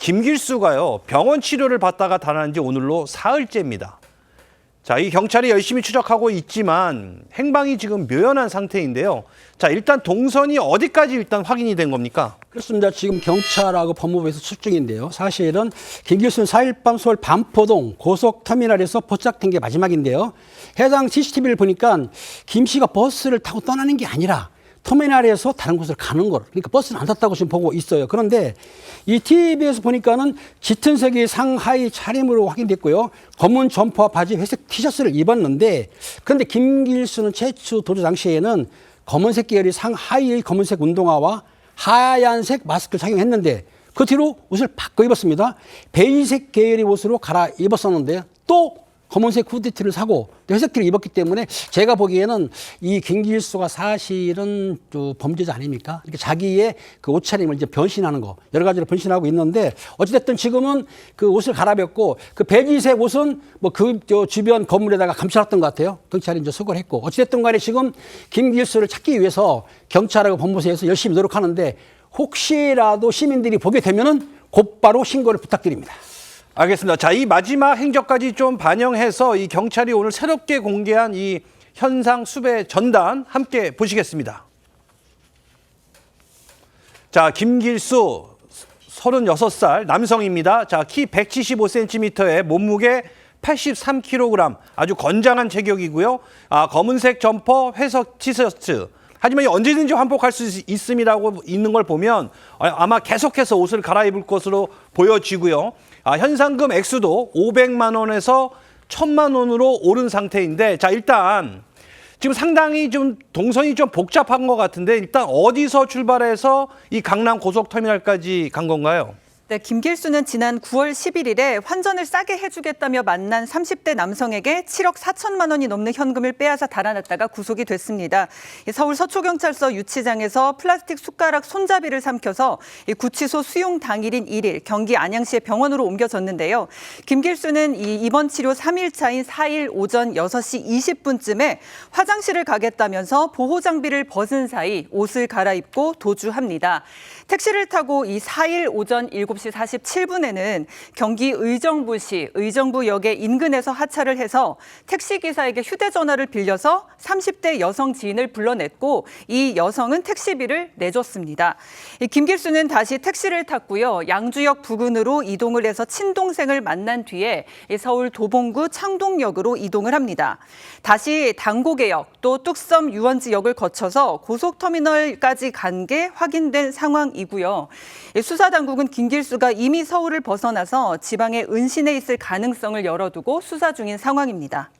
김길수가요, 병원 치료를 받다가 달아난 지 오늘로 사흘째입니다. 자, 이 경찰이 열심히 추적하고 있지만 행방이 지금 묘연한 상태인데요. 자, 일단 동선이 어디까지 일단 확인이 된 겁니까? 그렇습니다. 지금 경찰하고 법무부에서 수습 중인데요. 사실은 김길수는 4일 밤 서울 반포동 고속터미널에서 포착된 게 마지막인데요. 해당 CCTV를 보니까 김 씨가 버스를 타고 떠나는 게 아니라 터미널에서 다른 곳으로 가는 걸, 그러니까 버스는 안 탔다고 지금 보고 있어요. 그런데 이 TV에서 보니까는 짙은 색의 상하이 차림으로 확인됐고요. 검은 점퍼와 바지, 회색 티셔츠를 입었는데, 그런데 김길수는 최초 도주 당시에는 검은색 계열의 상하이의 검은색 운동화와 하얀색 마스크를 착용했는데, 그 뒤로 옷을 바꿔 입었습니다. 베이지색 계열의 옷으로 갈아입었었는데 또 검은색 후드티를 사고 회색 티를 입었기 때문에 제가 보기에는 이 김길수가 사실은 범죄자 아닙니까? 이렇게 자기의 그 옷차림을 이제 변신하는 거 여러 가지로 변신하고 있는데 어찌됐든 지금은 그 옷을 갈아입었고 그 베이지색 옷은 뭐 그 주변 건물에다가 감춰놨던 것 같아요. 경찰이 이제 수거를 했고 어찌됐든 간에 지금 김길수를 찾기 위해서 경찰하고 법무부에서 열심히 노력하는데 혹시라도 시민들이 보게 되면은 곧바로 신고를 부탁드립니다. 알겠습니다. 자, 이 마지막 행적까지 좀 반영해서 이 경찰이 오늘 새롭게 공개한 이 현상 수배 전단 함께 보시겠습니다. 자, 김길수 36살 남성입니다. 자, 키 175cm에 몸무게 83kg, 아주 건장한 체격이고요. 검은색 점퍼, 회색 티셔츠. 하지만 언제든지 환복할 수 있음이라고 있는 걸 보면 아마 계속해서 옷을 갈아입을 것으로 보여지고요. 현상금 액수도 500만 원에서 1000만 원으로 오른 상태인데, 자, 일단 지금 상당히 좀 동선이 좀 복잡한 것 같은데 일단 어디서 출발해서 이 강남 고속터미널까지 간 건가요? 네, 김길수는 지난 9월 11일에 환전을 싸게 해주겠다며 만난 30대 남성에게 7억 4천만 원이 넘는 현금을 빼앗아 달아났다가 구속이 됐습니다. 서울 서초경찰서 유치장에서 플라스틱 숟가락 손잡이를 삼켜서 구치소 수용 당일인 1일 경기 안양시의 병원으로 옮겨졌는데요. 김길수는 입원 치료 3일차인 4일 오전 6시 20분쯤에 화장실을 가겠다면서 보호장비를 벗은 사이 옷을 갈아입고 도주합니다. 택시를 타고 이 4일 오전 7시 47분에는 경기 의정부시 의정부역의 인근에서 하차를 해서 택시기사에게 휴대전화를 빌려서 30대 여성 지인을 불러냈고 이 여성은 택시비를 내줬습니다. 김길수는 다시 택시를 탔고요. 양주역 부근으로 이동을 해서 친동생을 만난 뒤에 서울 도봉구 창동역으로 이동을 합니다. 다시 당고개역 또 뚝섬 유원지역을 거쳐서 고속터미널까지 간 게 확인된 상황이고요. 수사당국은 김길수가 이미 서울을 벗어나서 지방의 은신해 있을 가능성을 열어두고 수사 중인 상황입니다.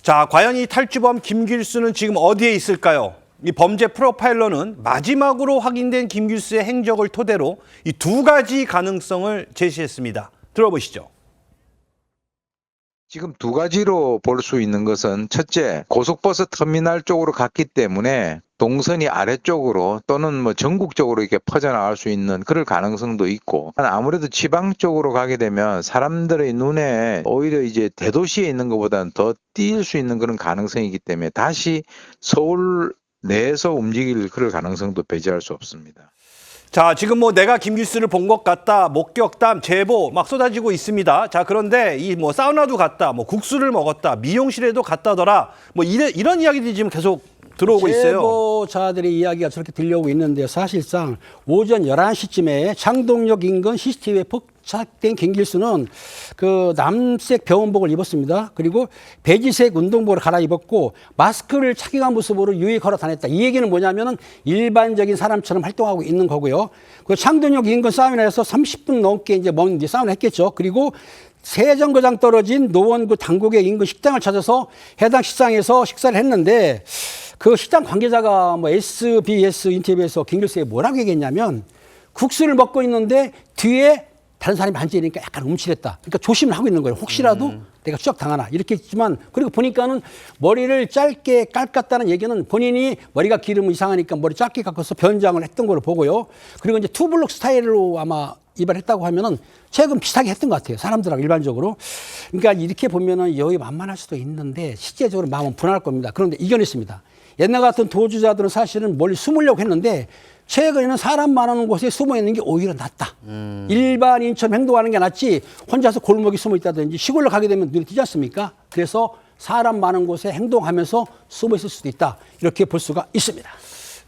자, 과연 이 탈주범 김길수는 지금 어디에 있을까요? 이 범죄 프로파일러는 마지막으로 확인된 김길수의 행적을 토대로 이 두 가지 가능성을 제시했습니다. 들어보시죠. 지금 두 가지로 볼 수 있는 것은 첫째, 고속버스 터미널 쪽으로 갔기 때문에 동선이 아래쪽으로 또는 뭐 전국적으로 이렇게 퍼져나갈 수 있는 그럴 가능성도 있고, 아무래도 지방 쪽으로 가게 되면 사람들의 눈에 오히려 이제 대도시에 있는 것보다는 더 띄일 수 있는 그런 가능성이기 때문에 다시 서울 내에서 움직일 그럴 가능성도 배제할 수 없습니다. 자, 지금 뭐 내가 김길수를 본 것 같다, 목격담, 제보 막 쏟아지고 있습니다. 자, 그런데 이 뭐 사우나도 갔다, 뭐 국수를 먹었다, 미용실에도 갔다더라, 뭐 이런 이야기들이 지금 계속 들어오고 있어요. 제보자들의 이야기가 저렇게 들려오고 있는데 사실상 오전 11시쯤에 창동역 인근 CCTV에 포착된 김길수는 그 남색 병원복을 입었습니다. 그리고 베이지색 운동복을 갈아입었고 마스크를 착용한 모습으로 유유히 걸어 다녔다. 이 얘기는 뭐냐면은 일반적인 사람처럼 활동하고 있는 거고요. 그 창동역 인근 사우나에서 30분 넘게 이제 먼 사우나 했겠죠. 그리고 세정거장 떨어진 노원구 당국의 인근 식당을 찾아서 해당 식당에서 식사를 했는데 그 식당 관계자가 뭐 SBS 인터뷰에서 김길수에 뭐라고 얘기했냐면 국수를 먹고 있는데 뒤에 다른 사람이 앉으니까 약간 움찔했다. 그러니까 조심을 하고 있는 거예요. 혹시라도 내가 추적당하나 이렇게 했지만 그리고 보니까는 머리를 짧게 깎았다는 얘기는 본인이 머리가 기르면 이상하니까 머리 짧게 깎아서 변장을 했던 걸로 보고요. 그리고 이제 투블럭 스타일로 아마 이발했다고 하면은 최근 비슷하게 했던 것 같아요. 사람들하고 일반적으로. 그러니까 이렇게 보면은 여유 만만할 수도 있는데 실제적으로 마음은 불안할 겁니다. 그런데 이겨냈습니다. 옛날 같은 도주자들은 사실은 멀리 숨으려고 했는데 최근에는 사람 많은 곳에 숨어 있는 게 오히려 낫다. 일반인처럼 행동하는 게 낫지 혼자서 골목에 숨어 있다든지 시골로 가게 되면 눈에 띄지 않습니까? 그래서 사람 많은 곳에 행동하면서 숨어 있을 수도 있다. 이렇게 볼 수가 있습니다.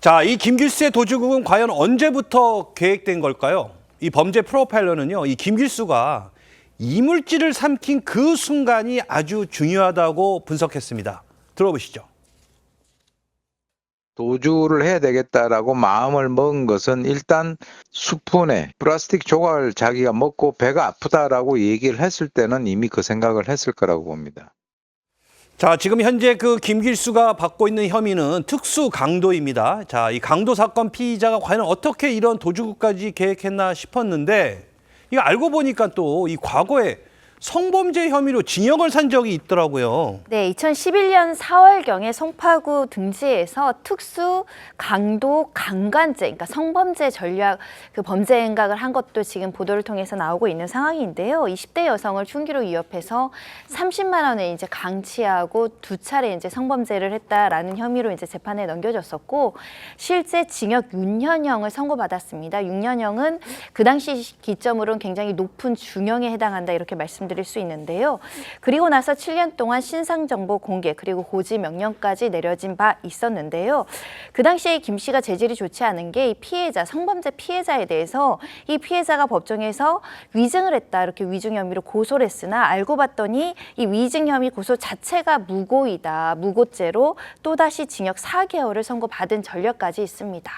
자, 이 김길수의 도주국은 과연 언제부터 계획된 걸까요? 이 범죄 프로파일러는요, 이 김길수가 이물질을 삼킨 그 순간이 아주 중요하다고 분석했습니다. 들어보시죠. 도주를 해야 되겠다라고 마음을 먹은 것은 일단 수푼에 플라스틱 조각을 자기가 먹고 배가 아프다라고 얘기를 했을 때는 이미 그 생각을 했을 거라고 봅니다. 자, 지금 현재 그 김길수가 받고 있는 혐의는 특수 강도입니다. 자, 이 강도 사건 피의자가 과연 어떻게 이런 도주국까지 계획했나 싶었는데 이거 알고 보니까 또 이 과거에 성범죄 혐의로 징역을 산 적이 있더라고요. 네, 2011년 4월경에 송파구 등지에서 특수 강도 강간죄, 그러니까 성범죄 전략 그 범죄 행각을 한 것도 지금 보도를 통해서 나오고 있는 상황인데요. 20대 여성을 흉기로 위협해서 30만 원을 이제 강취하고 2차례 이제 성범죄를 했다라는 혐의로 이제 재판에 넘겨졌었고 실제 징역 6년형을 선고받았습니다. 6년형은 그 당시 기점으로는 굉장히 높은 중형에 해당한다 이렇게 말씀드릴 수 있는데요. 그리고 나서 7년 동안 신상정보 공개 그리고 고지 명령까지 내려진 바 있었는데요. 그 당시에 김 씨가 재질이 좋지 않은 게 이 피해자, 성범죄 피해자에 대해서 이 피해자가 법정에서 위증을 했다 이렇게 위증 혐의로 고소를 했으나 알고 봤더니 이 위증 혐의 고소 자체가 무고이다. 무고죄로 또다시 징역 4개월을 선고받은 전력까지 있습니다.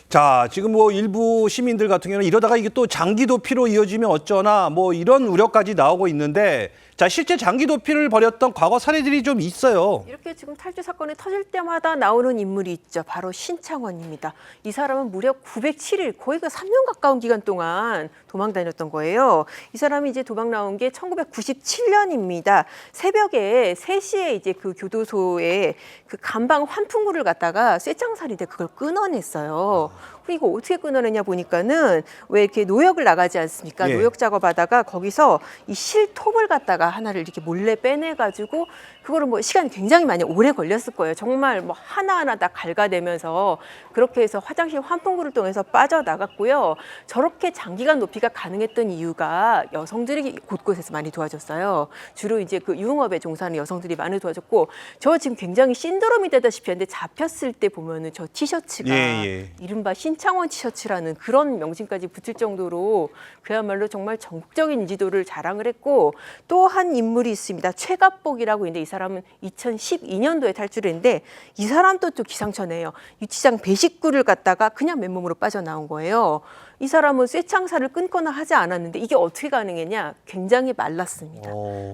자, 지금 뭐 일부 시민들 같은 경우는 이러다가 이게 또 장기 도피로 이어지면 어쩌나 뭐 이런 우려까지 나오고 있는데 자, 실제 장기 도피를 벌였던 과거 사례들이 좀 있어요. 이렇게 지금 탈주 사건이 터질 때마다 나오는 인물이 있죠. 바로 신창원입니다. 이 사람은 무려 907일, 거의 그 3년 가까운 기간 동안 도망 다녔던 거예요. 이 사람이 이제 도망 나온 게 1997년입니다. 새벽에 3시에 이제 그 교도소에 그 간방 환풍구를 갖다가 쇠장살인데 그걸 끊어냈어요. 이거 어떻게 끊어내냐 보니까는 왜 이렇게 노역을 나가지 않습니까? 예. 노역 작업하다가 거기서 이 실톱을 갖다가 하나를 이렇게 몰래 빼내가지고 그거를 뭐 시간이 굉장히 많이 오래 걸렸을 거예요. 정말 뭐 하나하나 다 갉아내면서 그렇게 해서 화장실 환풍구를 통해서 빠져나갔고요. 저렇게 장기간 도피가 가능했던 이유가 여성들이 곳곳에서 많이 도와줬어요. 주로 이제 그 유흥업에 종사하는 여성들이 많이 도와줬고 저 지금 굉장히 신드롬이 되다시피 했는데 잡혔을 때 보면은 저 티셔츠가 이른바 신창원 티셔츠라는 그런 명칭까지 붙을 정도로 그야말로 정말 전국적인 인지도를 자랑을 했고 또 한 인물이 있습니다. 최갑복이라고 있는데 이 사람은 2012년도에 탈주를 했는데 이 사람도 또 기상천외해요. 유치장 배식구를 갖다가 그냥 맨몸으로 빠져나온 거예요. 이 사람은 쇠창살을 끊거나 하지 않았는데 이게 어떻게 가능했냐? 굉장히 말랐습니다.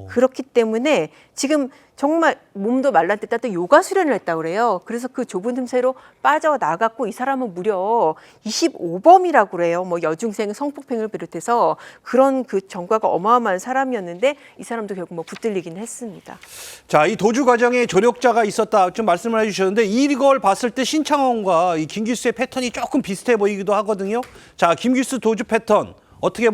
그렇기 때문에 지금 정말 몸도 말랐는데 또 요가 수련을 했다고 그래요. 그래서 그 좁은 틈새로 빠져나갔고 이 사람은 무려 25범이라고 그래요. 뭐 여중생 성폭행을 비롯해서 그런 그 전과가 어마어마한 사람이었는데 이 사람도 결국 뭐 붙들리긴 했습니다. 자, 이 도주 과정에 조력자가 있었다 좀 말씀을 해주셨는데 이걸 봤을 때 신창원과 이 김길수의 패턴이 조금 비슷해 보이기도 하거든요. 자, 김길수 도주 패턴 어떻게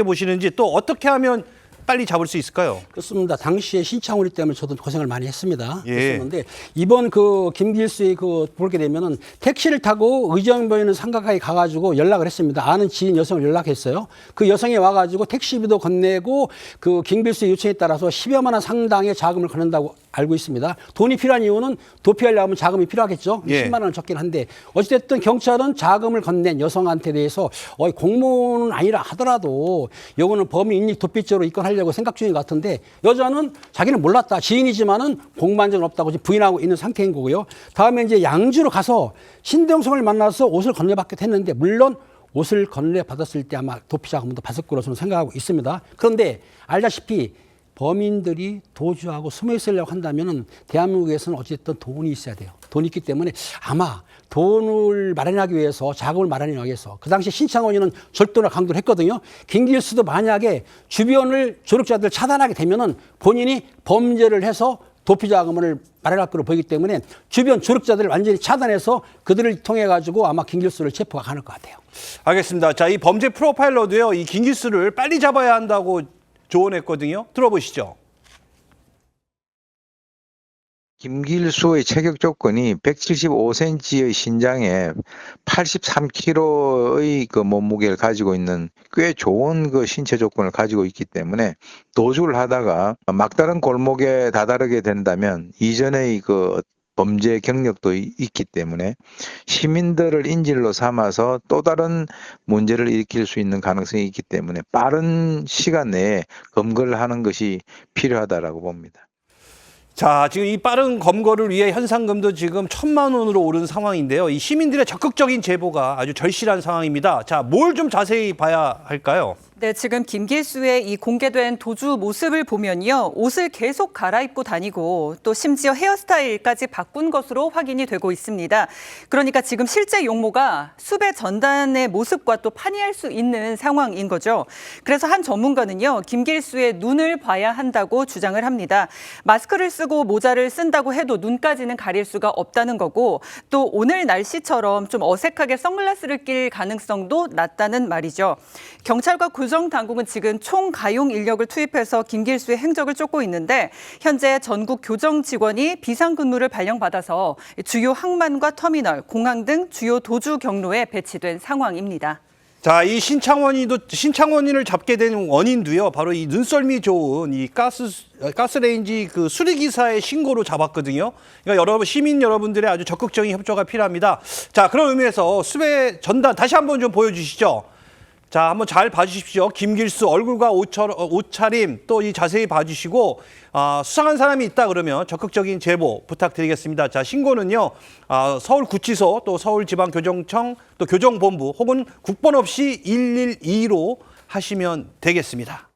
보시는지 또 어떻게 하면 빨리 잡을 수 있을까요? 그렇습니다. 당시에 신창훈이 때문에 저도 고생을 많이 했습니다. 예. 그랬었는데 이번 그 김길수의 그 보게 되면은 택시를 타고 의정부에 있는 상가까지 가가지고 연락을 했습니다. 아는 지인 여성을 연락했어요. 그 여성이 와가지고 택시비도 건네고 그 김길수의 요청에 따라서 10여만 원 상당의 자금을 건넨다고 알고 있습니다. 돈이 필요한 이유는 도피하려면 자금이 필요하겠죠. 예. 10만 원은 적긴 한데 어찌됐든 경찰은 자금을 건넨 여성한테 대해서 공무원은 아니라 하더라도 요거는 범인 인력 도피죄로 입건하려고 생각 중인 것 같은데 여자는 자기는 몰랐다. 지인이지만은 공무원증은 없다고 지금 부인하고 있는 상태인 거고요. 다음에 이제 양주로 가서 신동성을 만나서 옷을 건네받기도 했는데 물론 옷을 건네받았을 때 아마 도피 자금도 받을 거로 저는 생각하고 있습니다. 그런데 알다시피 범인들이 도주하고 숨어 있으려고 한다면은 대한민국에서는 어쨌든 돈이 있어야 돼요. 돈이 있기 때문에 아마 돈을 마련하기 위해서 자금을 마련하기 위해서 그 당시 신창원이는 절도나 강도를 했거든요. 김길수도 만약에 주변을 조력자들 차단하게 되면은 본인이 범죄를 해서 도피 자금을 마련할 거로 보이기 때문에 주변 조력자들을 완전히 차단해서 그들을 통해 가지고 아마 김길수를 체포가 가능할 것 같아요. 알겠습니다. 자, 이 범죄 프로파일러도요, 이 김길수를 빨리 잡아야 한다고 조언했거든요. 들어보시죠. 김길수의 체격 조건이 175cm의 신장에 83kg의 그 몸무게를 가지고 있는 꽤 좋은 그 신체 조건을 가지고 있기 때문에 도주를 하다가 막다른 골목에 다다르게 된다면 이전의 그 범죄 경력도 있기 때문에 시민들을 인질로 삼아서 또 다른 문제를 일으킬 수 있는 가능성이 있기 때문에 빠른 시간 내에 검거를 하는 것이 필요하다라고 봅니다. 자, 지금 이 빠른 검거를 위해 현상금도 지금 1,000만 원으로 오른 상황인데요. 이 시민들의 적극적인 제보가 아주 절실한 상황입니다. 자, 뭘 좀 자세히 봐야 할까요? 네, 지금 김길수의 이 공개된 도주 모습을 보면요. 옷을 계속 갈아입고 다니고 또 심지어 헤어스타일까지 바꾼 것으로 확인이 되고 있습니다. 그러니까 지금 실제 용모가 수배 전단의 모습과 또 판이할 수 있는 상황인 거죠. 그래서 한 전문가는요. 김길수의 눈을 봐야 한다고 주장을 합니다. 마스크를 쓰고 모자를 쓴다고 해도 눈까지는 가릴 수가 없다는 거고 또 오늘 날씨처럼 좀 어색하게 선글라스를 낄 가능성도 낮다는 말이죠. 경찰과 교정당국은 지금 총 가용 인력을 투입해서 김길수의 행적을 쫓고 있는데 현재 전국 교정 직원이 비상근무를 발령받아서 주요 항만과 터미널, 공항 등 주요 도주 경로에 배치된 상황입니다. 자, 이 신창원이를 잡게 된 원인도요. 바로 이 눈썰미 좋은 이 가스레인지 그 수리기사의 신고로 잡았거든요. 그러니까 여러분, 시민 여러분들의 아주 적극적인 협조가 필요합니다. 자, 그런 의미에서 수배 전단 다시 한번 좀 보여주시죠. 자, 한번 잘 봐주십시오. 김길수 얼굴과 옷차림 또 이 자세히 봐주시고 수상한 사람이 있다 그러면 적극적인 제보 부탁드리겠습니다. 자, 신고는요 서울구치소 또 서울지방교정청 또 교정본부 혹은 국번 없이 112로 하시면 되겠습니다.